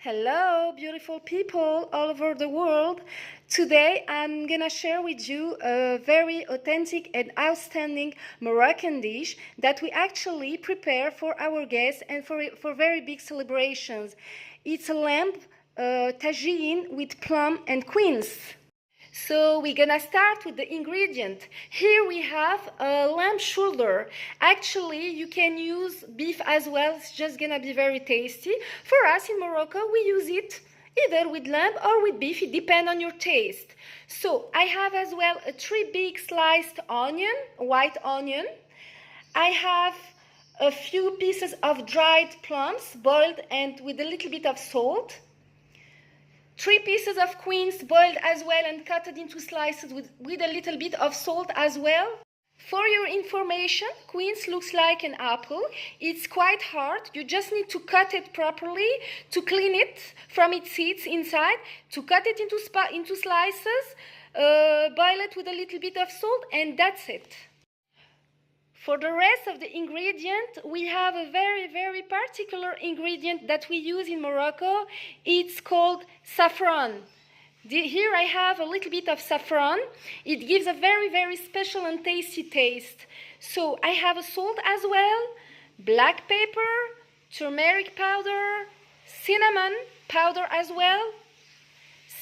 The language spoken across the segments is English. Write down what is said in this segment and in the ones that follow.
Hello, beautiful people all over the world. Today I'm gonna share with you a very authentic and outstanding Moroccan dish that we actually prepare for our guests and for very big celebrations. It's a lamb tagine with plum and quince. So we're gonna start with the ingredient. Here we have a lamb shoulder. Actually, you can use beef as well. It's just gonna be very tasty. For us in Morocco, we use it either with lamb or with beef. It depends on your taste. So I have as well a 3 big sliced onion, white onion. I have a few pieces of dried plums, boiled and with a little bit of salt. 3 pieces of quince boiled as well and cut into slices with a little bit of salt as well. For your information, quince looks like an apple. It's quite hard. You just need to cut it properly to clean it from its seeds inside, to cut it into slices, boil it with a little bit of salt, and that's it. For the rest of the ingredient, we have a very particular ingredient that we use in Morocco. It's called saffron. Here I have a little bit of saffron. It gives a very special and tasty taste. So I have a salt as well, black pepper, turmeric powder, cinnamon powder as well,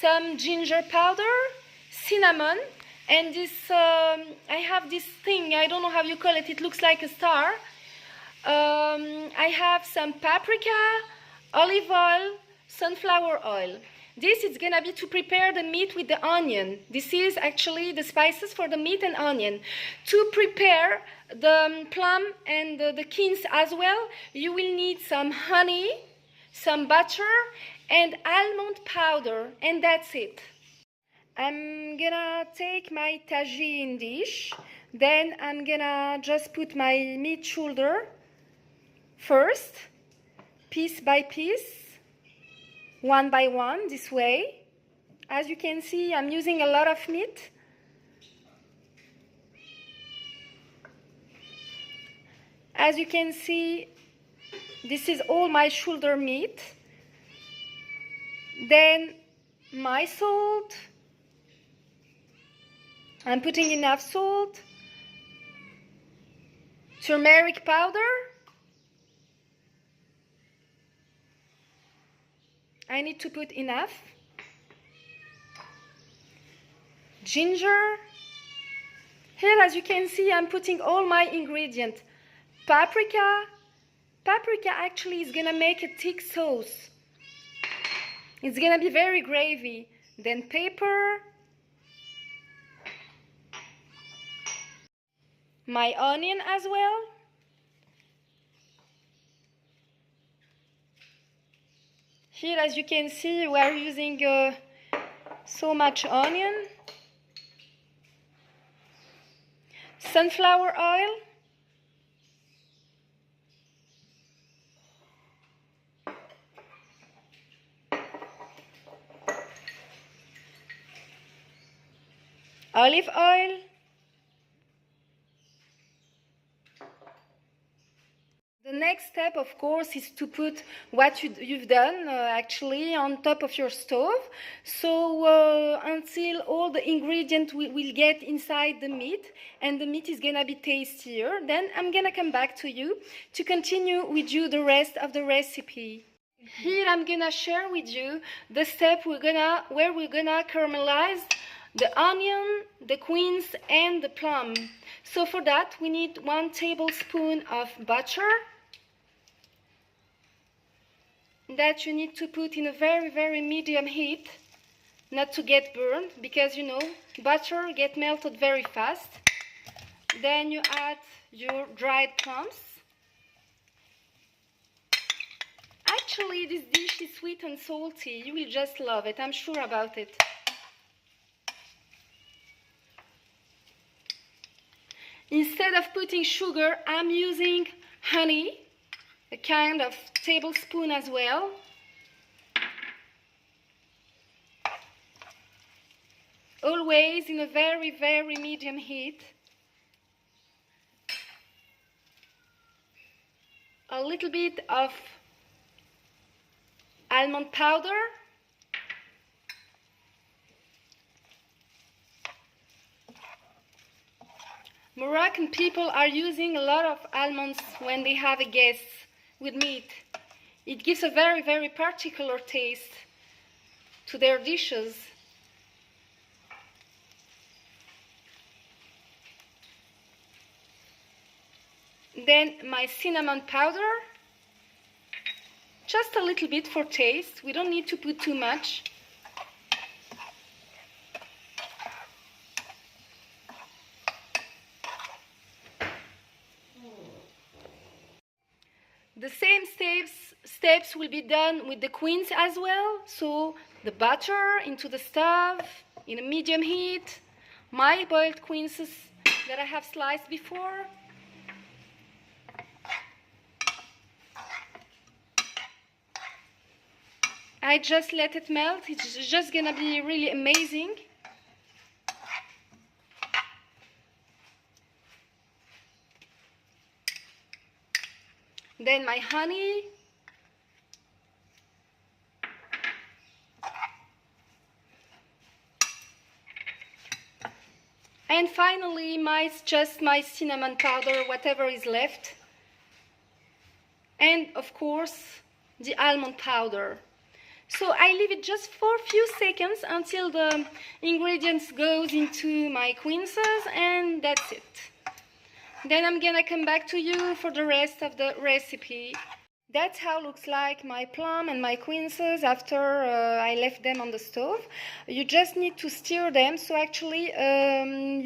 some ginger powder, cinnamon, and this, I have this thing, I don't know how you call it, it looks like a star. I have some paprika, olive oil, sunflower oil. This is gonna be to prepare the meat with the onion. This is actually the spices for the meat and onion. To prepare the plum and the quince as well, you will need some honey, some butter, and almond powder, and that's it. I'm gonna take my tagine dish, then I'm gonna just put my meat shoulder first, piece by piece, one by one, this way. As you can see, I'm using a lot of meat. As you can see, this is all my shoulder meat. Then my salt. I'm putting enough salt, turmeric powder. I need to put enough. Ginger. Here, as you can see, I'm putting all my ingredients. Paprika. Paprika actually is gonna make a thick sauce. It's gonna be very gravy. Then pepper. My onion as well. Here, as you can see, we are using so much onion. Sunflower oil. Olive oil. The next step, of course, is to put what you've done actually on top of your stove. So until all the ingredients will get inside the meat and the meat is gonna be tastier, then I'm gonna come back to you to continue with you the rest of the recipe. Here I'm gonna share with you the step where we're gonna caramelize the onion, the quince, and the plum. So for that, we need 1 tablespoon of butter that you need to put in a very medium heat, not to get burned, because you know butter gets melted very fast. Then you add your dried plums. Actually, this dish is sweet and salty. You will just love it, I'm sure about it. Instead of putting sugar, I'm using honey, a kind of tablespoon as well. Always in a very medium heat. A little bit of almond powder, Moroccan people are using a lot of almonds when they have a guest with meat. It gives a very, very particular taste to their dishes. Then my cinnamon powder, just a little bit for taste. We don't need to put too much. The same steps will be done with the quince as well. So the butter into the stove in a medium heat, my boiled quinces that I have sliced before. I just let it melt. It's just gonna be really amazing. Then my honey. And finally, just my cinnamon powder, whatever is left. And of course, the almond powder. So I leave it just for a few seconds until the ingredients goes into my quinces, and that's it. Then I'm gonna come back to you for the rest of the recipe. That's how it looks like my plum and my quinces after I left them on the stove. You just need to stir them, so actually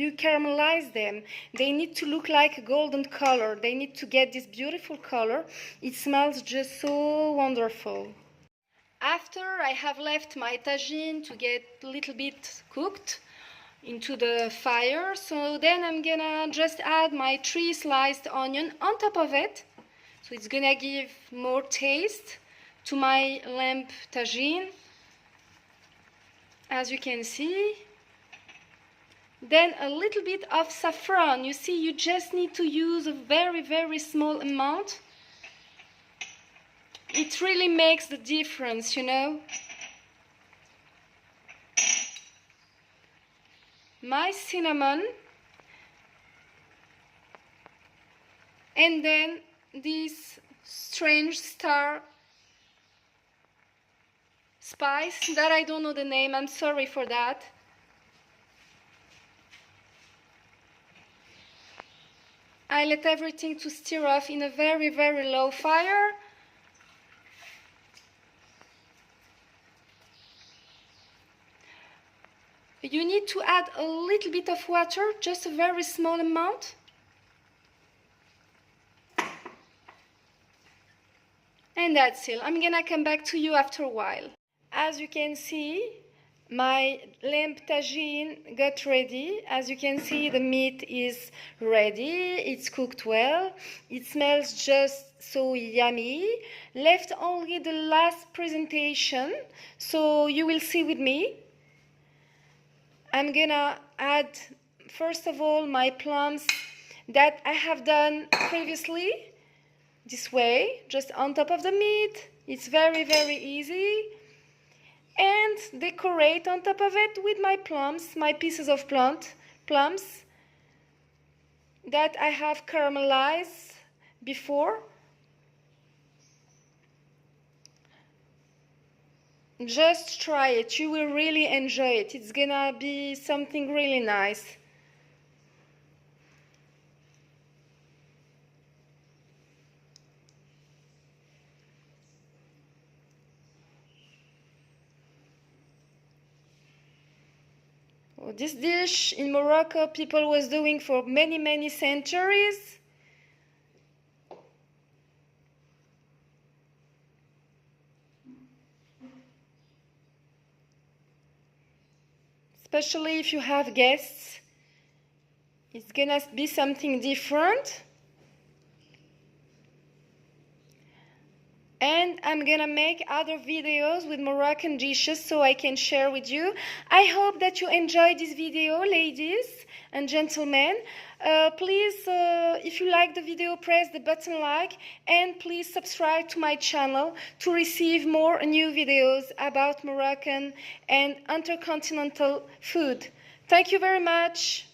you caramelize them. They need to look like a golden color. They need to get this beautiful color. It smells just so wonderful. After I have left my tagine to get a little bit cooked into the fire, so then I'm gonna just add my 3 sliced onion on top of it. So it's gonna give more taste to my lamb tagine, as you can see. Then a little bit of saffron. You see, you just need to use a very, very small amount. It really makes the difference, you know. My cinnamon, and then this strange star spice that I don't know the name. I'm sorry for that. I let everything to stir off in a very, very low fire. You need to add a little bit of water, just a very small amount. And that's it. I'm gonna come back to you after a while. As you can see, my lamb tagine got ready. As you can see, the meat is ready. It's cooked well. It smells just so yummy. Left only the last presentation, so you will see with me. I'm gonna add, first of all, my plums that I have done previously, this way, just on top of the meat. It's very, very easy. And decorate on top of it with my plums, my pieces of plums that I have caramelized before. Just try it. You will really enjoy it. It's gonna be something really nice. This dish in Morocco people was doing for many, many centuries. Especially if you have guests, it's gonna be something different. and I'm gonna make other videos with Moroccan dishes so I can share with you. I hope that you enjoyed this video, ladies and gentlemen. Please, if you like the video, press the button like, and please subscribe to my channel to receive more new videos about Moroccan and intercontinental food. Thank you very much.